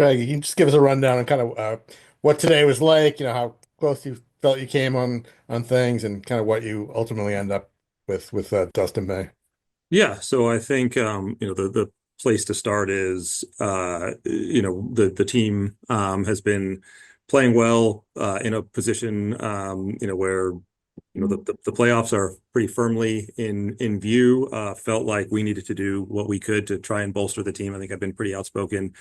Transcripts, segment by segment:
Craig, you can just give us a rundown on kind of what today was like, how close you felt you came on things and kind of what you ultimately end up with Dustin May. Yeah, so I think the place to start is the team has been playing well in a position where the playoffs are pretty firmly in view. Felt like we needed to do what we could to try and bolster the team. I think I've been pretty outspoken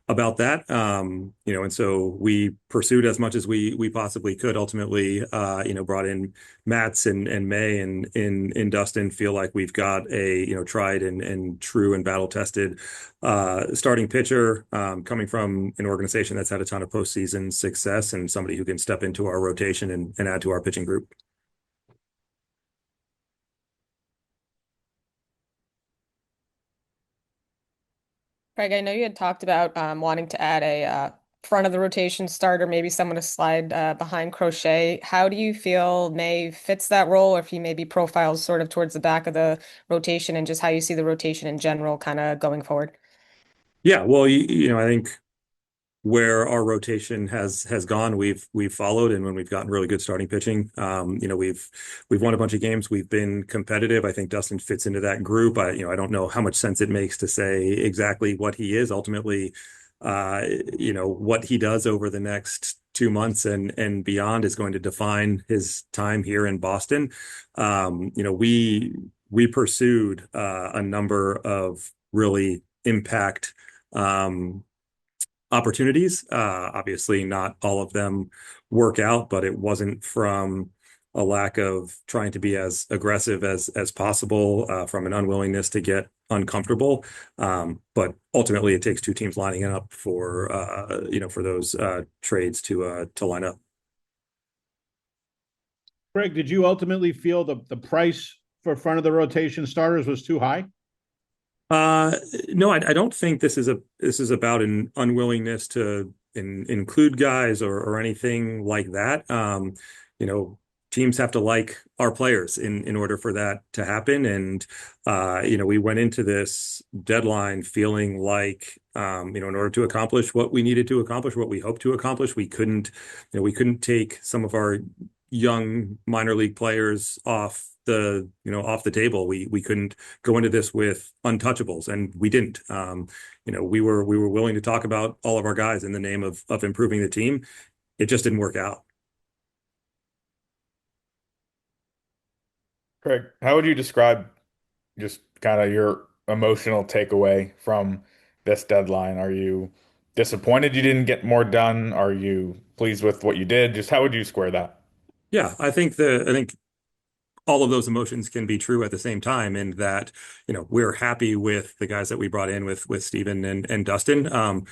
about that. And so we pursued as much as we possibly could. Ultimately, brought in Matz and May and in Dustin. Feel like we've got a tried and true and battle tested starting pitcher coming from an organization that's had a ton of postseason success and somebody who can step into our rotation and add to our pitching group. Craig, I know you had talked about wanting to add a front of the rotation starter, maybe someone to slide behind Crochet. How do you feel May fits that role, or if he maybe profiles sort of towards the back of the rotation, and just how you see the rotation in general kind of going forward? Yeah, well, I think where our rotation has gone, we've followed, and when we've gotten really good starting pitching, we've won a bunch of games. We've been competitive. I think Dustin fits into that group. I don't know how much sense it makes to say exactly what he is ultimately. What he does over the next 2 months and beyond is going to define his time here in Boston. We pursued a number of really impact. Opportunities. Obviously, not all of them work out, but it wasn't from a lack of trying to be as aggressive as possible, from an unwillingness to get uncomfortable. But ultimately, it takes two teams lining up for those trades to line up. Craig, did you ultimately feel the price for front of the rotation starters was too high? Uh, no, I don't think this is about an unwillingness to include guys or anything like that. You know, Teams have to like our players in order for that to happen. And we went into this deadline feeling like in order to accomplish what we needed to accomplish, what we hoped to accomplish, we couldn't take some of our young minor league players off the table. We couldn't go into this with untouchables, and we didn't. We were willing to talk about all of our guys in the name of improving the team. It just didn't work out. Craig, how would you describe just kind of your emotional takeaway from this deadline? Are you disappointed you didn't get more done? Are you pleased with what you did? Just how would you square that? Yeah, I think all of those emotions can be true at the same time, in that we're happy with the guys that we brought in with Steven and Dustin,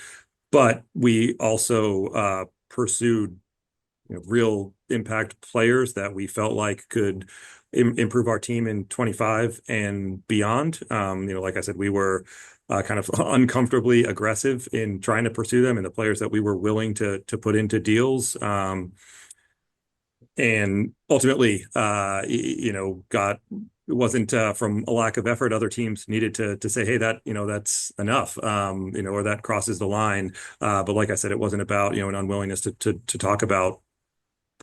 but we also pursued real impact players that we felt like could improve our team in 25 and beyond. Like I said, we were kind of uncomfortably aggressive in trying to pursue them, and the players that we were willing to put into deals. And ultimately, got it wasn't from a lack of effort. Other teams needed to say, "Hey, that's enough," or that crosses the line. But like I said, it wasn't about an unwillingness to talk about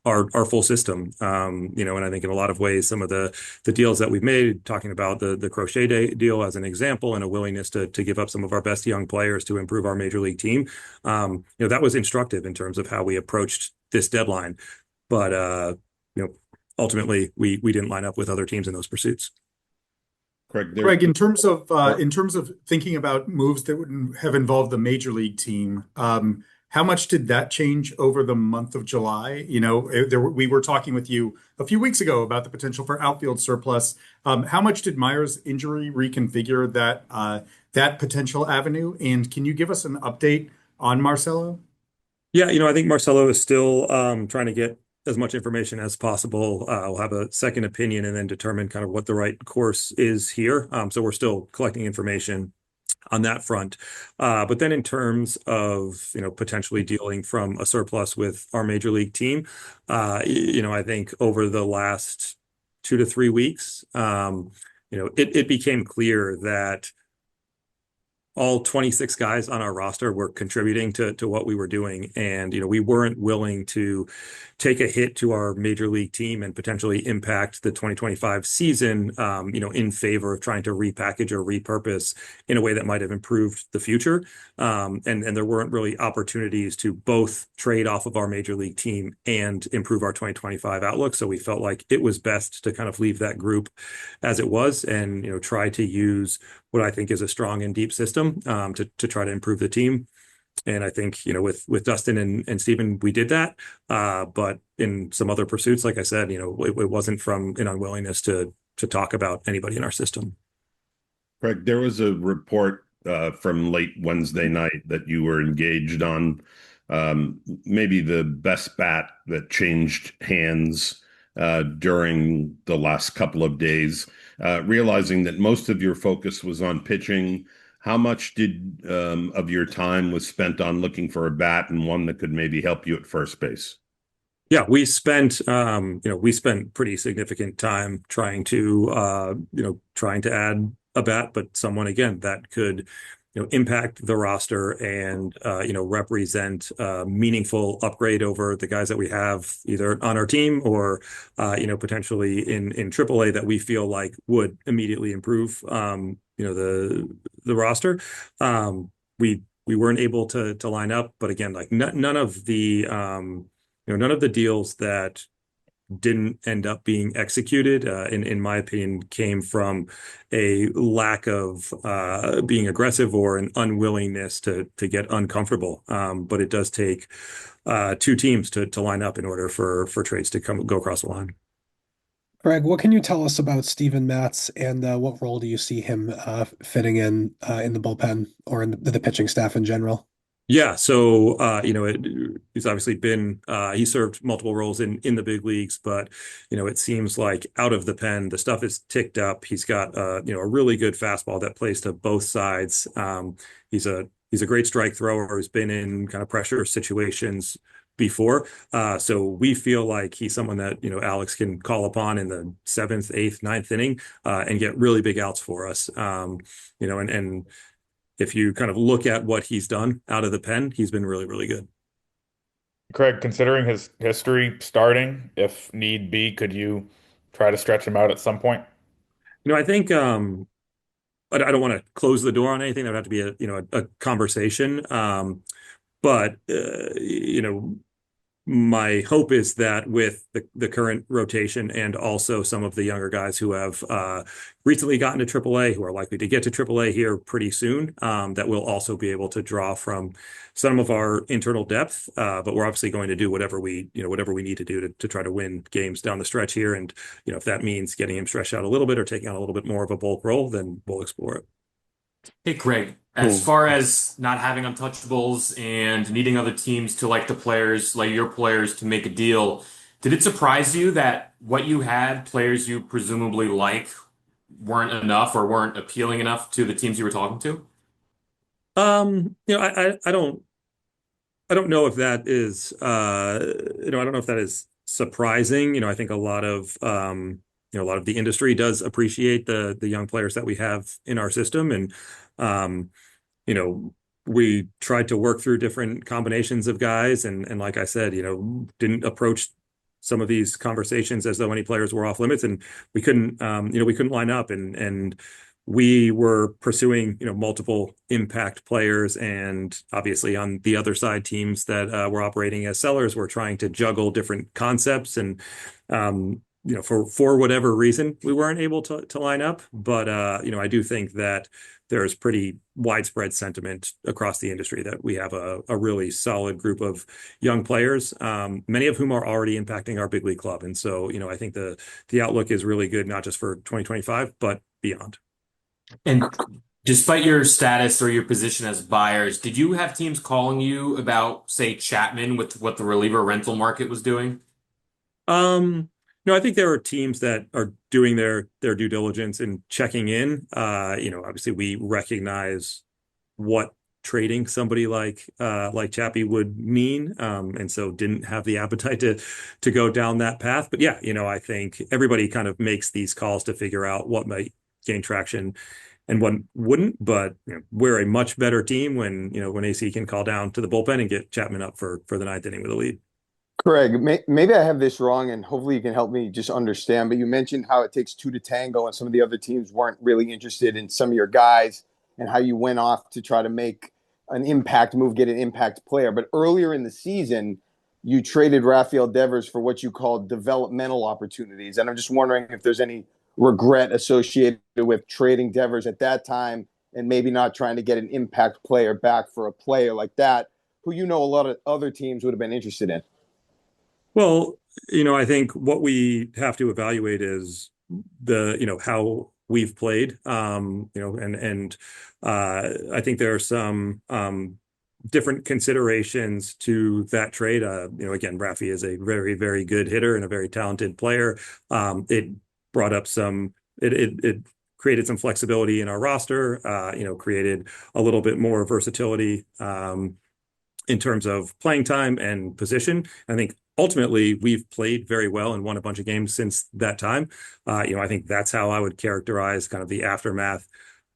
our full system. And I think in a lot of ways, some of the deals that we've made, talking about the Crochet deal as an example, and a willingness to give up some of our best young players to improve our major league team, that was instructive in terms of how we approached this deadline. But ultimately, we didn't line up with other teams in those pursuits. Craig, Greg, in terms of thinking about moves that would have involved the major league team, how much did that change over the month of July? We were talking with you a few weeks ago about the potential for outfield surplus. How much did Meyer's injury reconfigure that potential avenue? And can you give us an update on Marcelo? Yeah, I think Marcelo is still trying to get as much information as possible. We'll have a second opinion and then determine kind of what the right course is here. So we're still collecting information on that front. But then in terms of, potentially dealing from a surplus with our major league team, I think over the last 2 to 3 weeks, it became clear that all 26 guys on our roster were contributing to what we were doing. And, we weren't willing to take a hit to our major league team and potentially impact the 2025 season, in favor of trying to repackage or repurpose in a way that might have improved the future. And there weren't really opportunities to both trade off of our major league team and improve our 2025 outlook. So we felt like it was best to kind of leave that group as it was and, try to use what I think is a strong and deep system to try to improve the team. And I think, with Dustin and Steven, we did that. But in some other pursuits, like I said, it wasn't from an unwillingness to talk about anybody in our system. Craig, there was a report from late Wednesday night that you were engaged on maybe the best bat that changed hands during the last couple of days, realizing that most of your focus was on pitching. How much of your time was spent on looking for a bat and one that could maybe help you at first base? Yeah, we spent pretty significant time trying to add a bat, but someone again that could impact the roster and represent a meaningful upgrade over the guys that we have either on our team or potentially in AAA that we feel like would immediately improve the roster. We weren't able to line up, but again, like none of the none of the deals that didn't end up being executed, in my opinion, came from a lack of being aggressive or an unwillingness to get uncomfortable. But it does take two teams to line up in order for trades to go across the line. Greg, what can you tell us about Steven Matz and what role do you see him fitting in the bullpen or in the pitching staff in general? Yeah, so he's obviously been he served multiple roles in the big leagues, but it seems like out of the pen the stuff is ticked up. He's got a really good fastball that plays to both sides. He's a great strike thrower who's been in kind of pressure situations before. So we feel like he's someone that Alex can call upon in the 7th, 8th, 9th inning and get really big outs for us. And if you kind of look at what he's done out of the pen, he's been really, really good. Craig, considering his history starting, if need be, could you try to stretch him out at some point? I think I don't want to close the door on anything. That would have to be a conversation. But my hope is that with the current rotation and also some of the younger guys who have recently gotten to AAA, who are likely to get to AAA here pretty soon, that we'll also be able to draw from some of our internal depth. But we're obviously going to do whatever we need to do to try to win games down the stretch here. And if that means getting him stretched out a little bit or taking on a little bit more of a bulk role, then we'll explore it. Hey, Craig, as far as not having untouchables and needing other teams to like your players to make a deal, did it surprise you that what you had, players you presumably like, weren't enough or weren't appealing enough to the teams you were talking to? I don't know if that is I don't know if that is surprising. I think a lot of the industry does appreciate the young players that we have in our system. And, we tried to work through different combinations of guys. And like I said, didn't approach some of these conversations as though any players were off limits, and we couldn't line up. And we were pursuing, multiple impact players. And obviously on the other side, teams that were operating as sellers were trying to juggle different concepts. And, for whatever reason, we weren't able to line up. But, I do think that there's pretty widespread sentiment across the industry that we have a really solid group of young players, many of whom are already impacting our big league club. And so, I think the outlook is really good, not just for 2025, but beyond. And despite your status or your position as buyers, did you have teams calling you about, say, Chapman with what the reliever rental market was doing? No, I think there are teams that are doing their due diligence and checking in. Obviously we recognize what trading somebody like Chappie would mean, and so didn't have the appetite to go down that path. But yeah, I think everybody kind of makes these calls to figure out what might gain traction and one wouldn't. But we're a much better team when AC can call down to the bullpen and get Chapman up for the ninth inning with a lead. Craig, maybe I have this wrong, and hopefully you can help me just understand. But you mentioned how it takes two to tango, and some of the other teams weren't really interested in some of your guys, and how you went off to try to make an impact move, get an impact player. But earlier in the season, you traded Rafael Devers for what you called developmental opportunities. And I'm just wondering if there's any regret associated with trading Devers at that time and maybe not trying to get an impact player back for a player like that, who a lot of other teams would have been interested in. Well, I think what we have to evaluate is how we've played, and I think there are some different considerations to that trade. Again, Rafi is a very, very good hitter and a very talented player. It brought up it created some flexibility in our roster, created a little bit more versatility in terms of playing time and position. I think ultimately we've played very well and won a bunch of games since that time. I think that's how I would characterize kind of the aftermath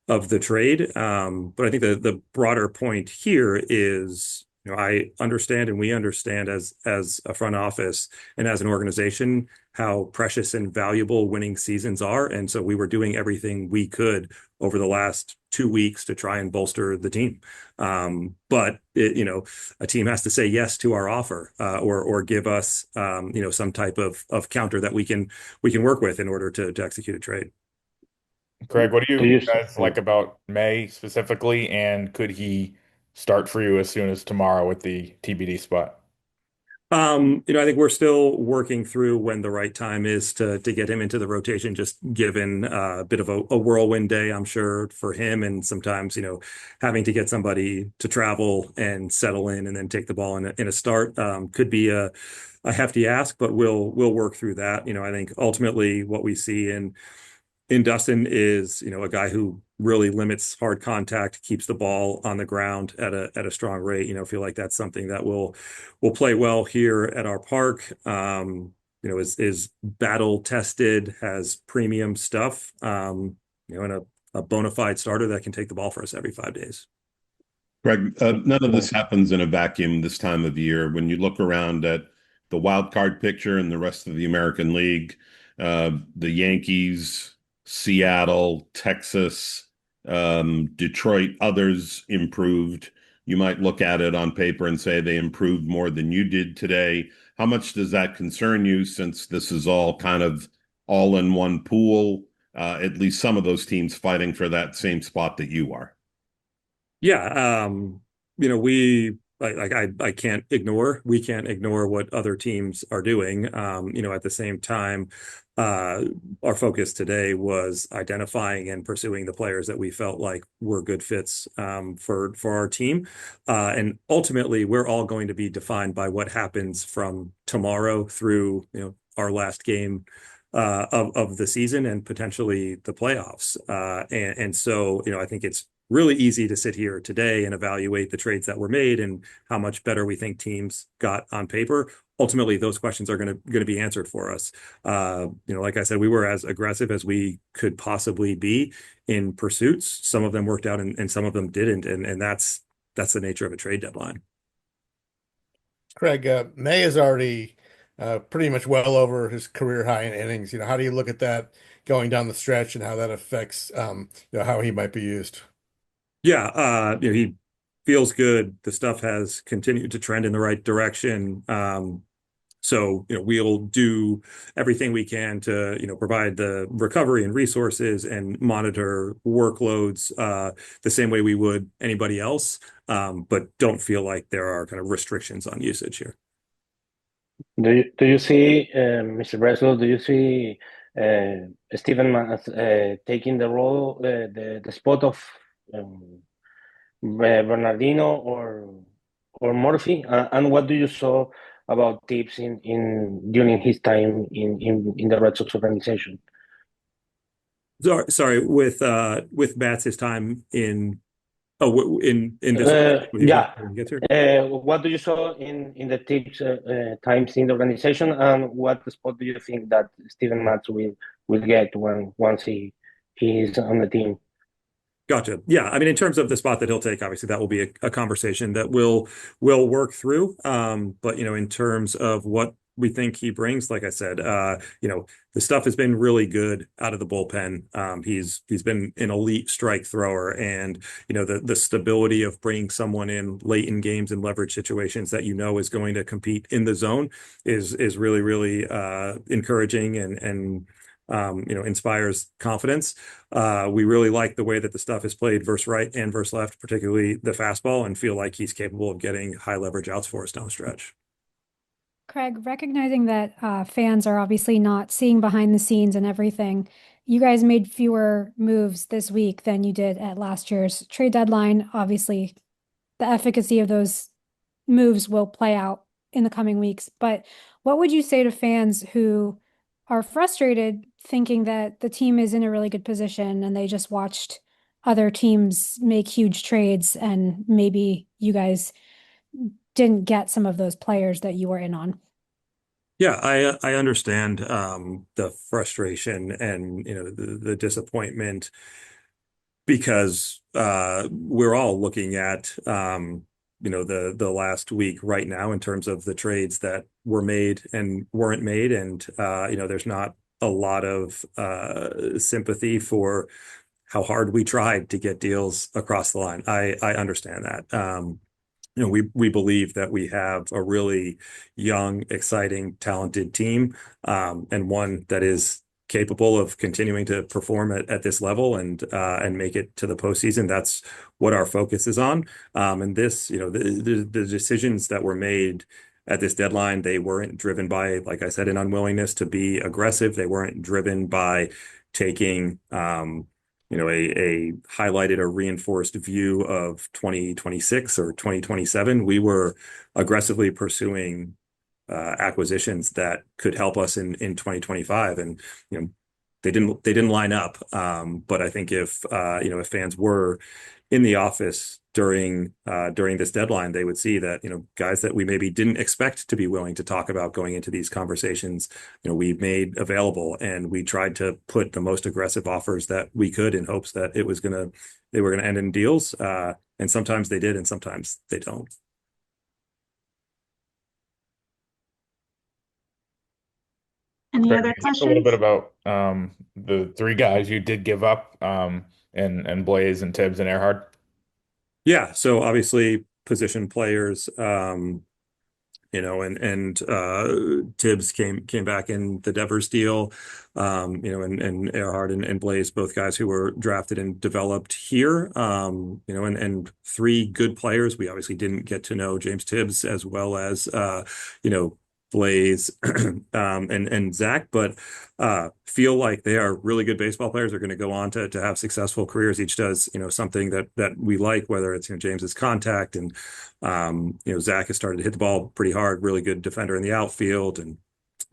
of the trade. But I think the broader point here is, I understand and we understand as a front office and as an organization how precious and valuable winning seasons are. And so we were doing everything we could over the last 2 weeks to try and bolster the team. But a team has to say yes to our offer, or give us some type of counter that we can work with in order to execute a trade. Craig, what do you guys like about May specifically, and could he start for you as soon as tomorrow with the TBD spot? I think we're still working through when the right time is to get him into the rotation, just given a bit of a whirlwind day, I'm sure, for him. And sometimes, having to get somebody to travel and settle in and then take the ball in a start could be a hefty ask, but we'll work through that. I think ultimately what we see in Dustin is, a guy who really limits hard contact, keeps the ball on the ground at a strong rate. Feel like that's something that will play well here at our park. Is battle tested, has premium stuff, and a bona fide starter that can take the ball for us every 5 days. Greg, none of this happens in a vacuum this time of year. When you look around at the wild card picture and the rest of the American League, the Yankees, Seattle, Texas, Detroit, others improved. You might look at it on paper and say they improved more than you did today. How much does that concern you, since this is all kind of all in one pool, at least some of those teams fighting for that same spot that you are? Yeah, we can't ignore what other teams are doing. At the same time, our focus today was identifying and pursuing the players that we felt like were good fits for our team. And ultimately, we're all going to be defined by what happens from tomorrow through, our last game of the season and potentially the playoffs. And so, I think it's really easy to sit here today and evaluate the trades that were made and how much better we think teams got on paper. Ultimately, those questions are going to be answered for us. Like I said, we were as aggressive as we could possibly be in pursuits. Some of them worked out and some of them didn't. And that's the nature of a trade deadline. Craig, May is already pretty much well over his career high in innings. How do you look at that going down the stretch and how that affects how he might be used? Yeah, he feels good. The stuff has continued to trend in the right direction. So, we'll do everything we can to, provide the recovery and resources and monitor workloads the same way we would anybody else, but don't feel like there are kind of restrictions on usage here. Do you see, Mr. Breslow, do you see Steven Matz taking the role, the spot of Bernardino or Murphy? And what do you saw about tips in during his time in the Red Sox organization? Sorry, with Matz's time in this what do you saw in the tips times in the organization, and what spot do you think that Steven Matz will get once he is on the team? Gotcha. Yeah. I mean, in terms of the spot that he'll take, obviously that will be a conversation that we'll work through. But in terms of what we think he brings, like I said, the stuff has been really good out of the bullpen. He's been an elite strike thrower, and the stability of bringing someone in late in games and leverage situations that is going to compete in the zone is really, really encouraging and inspires confidence. We really like the way that the stuff is played versus right and versus left, particularly the fastball, and feel like he's capable of getting high leverage outs for us down the stretch. Craig, recognizing that fans are obviously not seeing behind the scenes and everything, you guys made fewer moves this week than you did at last year's trade deadline. Obviously, the efficacy of those moves will play out in the coming weeks. But what would you say to fans who are frustrated thinking that the team is in a really good position and they just watched other teams make huge trades and maybe you guys didn't get some of those players that you were in on? Yeah, I understand the frustration and the disappointment, because we're all looking at the last week right now in terms of the trades that were made and weren't made, and there's not a lot of sympathy for how hard we tried to get deals across the line. I understand that. We believe that we have a really young, exciting, talented team, and one that is capable of continuing to perform at this level and make it to the postseason. That's what our focus is on. And this, the decisions that were made at this deadline, they weren't driven by, like I said, an unwillingness to be aggressive. They weren't driven by taking a highlighted or reinforced view of 2026 or 2027. We were aggressively pursuing acquisitions that could help us in 2025, and they didn't line up. But I think if fans were in the office during this deadline, they would see that guys that we maybe didn't expect to be willing to talk about going into these conversations, we made available, and we tried to put the most aggressive offers that we could in hopes that they were gonna end in deals. And sometimes they did, and sometimes they don't. Any Greg, other can you talk a little questions? bit about the three guys you did give up, and Blaze and Tibbs and Earhart? Yeah, so obviously position players, and Tibbs came back in the Devers deal, and Earhart and Blaze, both guys who were drafted and developed here, and three good players. We obviously didn't get to know James Tibbs as well as Blaze and Zach, but feel like they are really good baseball players. They're going to go on to have successful careers. Each does something that we like, whether it's James's contact, and Zach has started to hit the ball pretty hard, really good defender in the outfield, and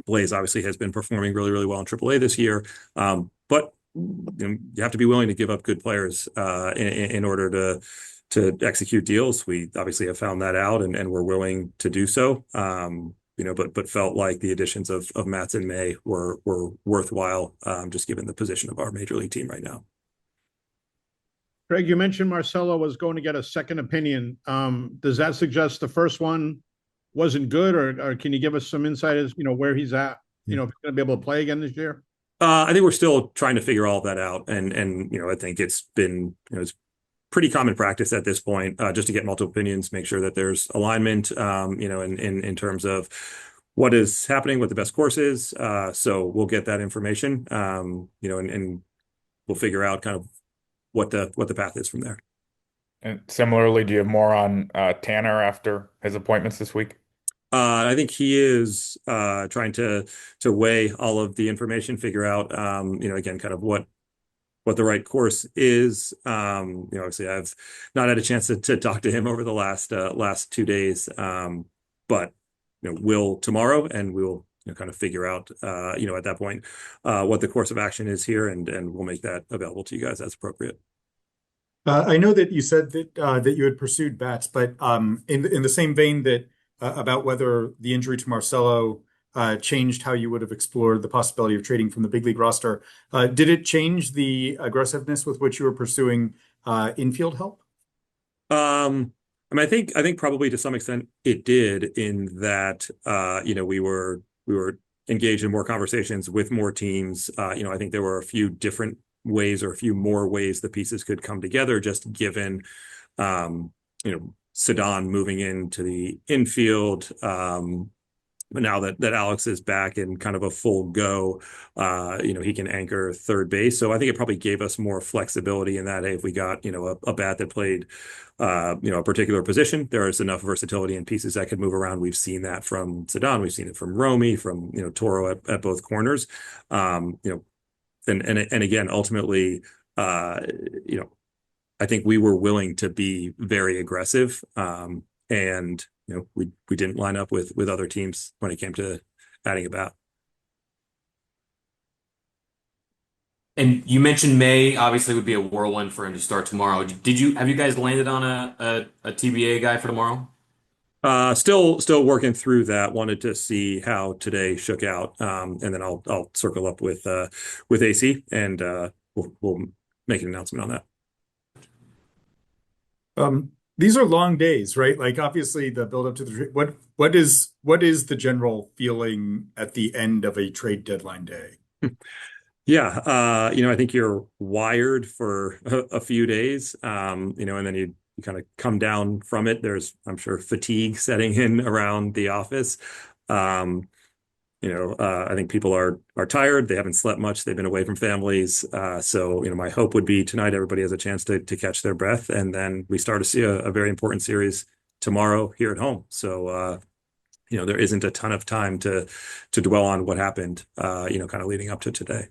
Blaze obviously has been performing really, really well in AAA this year. But you have to be willing to give up good players in order to execute deals. We obviously have found that out, and we're willing to do so. But felt like the additions of Matz and May were worthwhile, just given the position of our major league team right now. Craig, you mentioned Marcelo was going to get a second opinion. Does that suggest the first one wasn't good, or can you give us some insight as where he's at? If he's going to be able to play again this year? I think we're still trying to figure all of that out, and I think it's been it's pretty common practice at this point, just to get multiple opinions, make sure that there's alignment, in terms of what is happening, what the best course is. So we'll get that information, and we'll figure out kind of what the path is from there. And similarly, do you have more on Tanner after his appointments this week? I think he is trying to weigh all of the information, figure out, again, kind of what the right course is. Obviously I've not had a chance to talk to him over the last 2 days. But will tomorrow, and we'll kind of figure out at that point what the course of action is here, and we'll make that available to you guys as appropriate. I know that you said that you had pursued bats, but in the same vein that about whether the injury to Marcelo changed how you would have explored the possibility of trading from the big league roster. Did it change the aggressiveness with which you were pursuing infield help? I mean, I think probably to some extent it did in that, we were engaged in more conversations with more teams. I think there were a few different ways or a few more ways the pieces could come together, just given, Sedan moving into the infield. But now that Alex is back in kind of a full go, he can anchor third base. So I think it probably gave us more flexibility in that, hey, if we got, a bat that played, a particular position, there is enough versatility in pieces that could move around. We've seen that from Sedan. We've seen it from Romy, from, Toro at both corners. And again, ultimately, I think we were willing to be very aggressive. And we didn't line up with other teams when it came to adding a bat. And you mentioned May obviously would be a whirlwind for him to start tomorrow. Have you guys landed on a TBA guy for tomorrow? Still working through that. Wanted to see how today shook out, and then I'll circle up with AC, and we'll make an announcement on that. These are long days, right? Like obviously the build up to what is the general feeling at the end of a trade deadline day? Yeah, I think you're wired for a few days, and then you kind of come down from it. There's, I'm sure, fatigue setting in around the office. I think people are tired. They haven't slept much. They've been away from families. So, my hope would be tonight everybody has a chance to catch their breath, and then we start to see a very important series tomorrow here at home. So, there isn't a ton of time to dwell on what happened, kind of leading up to today.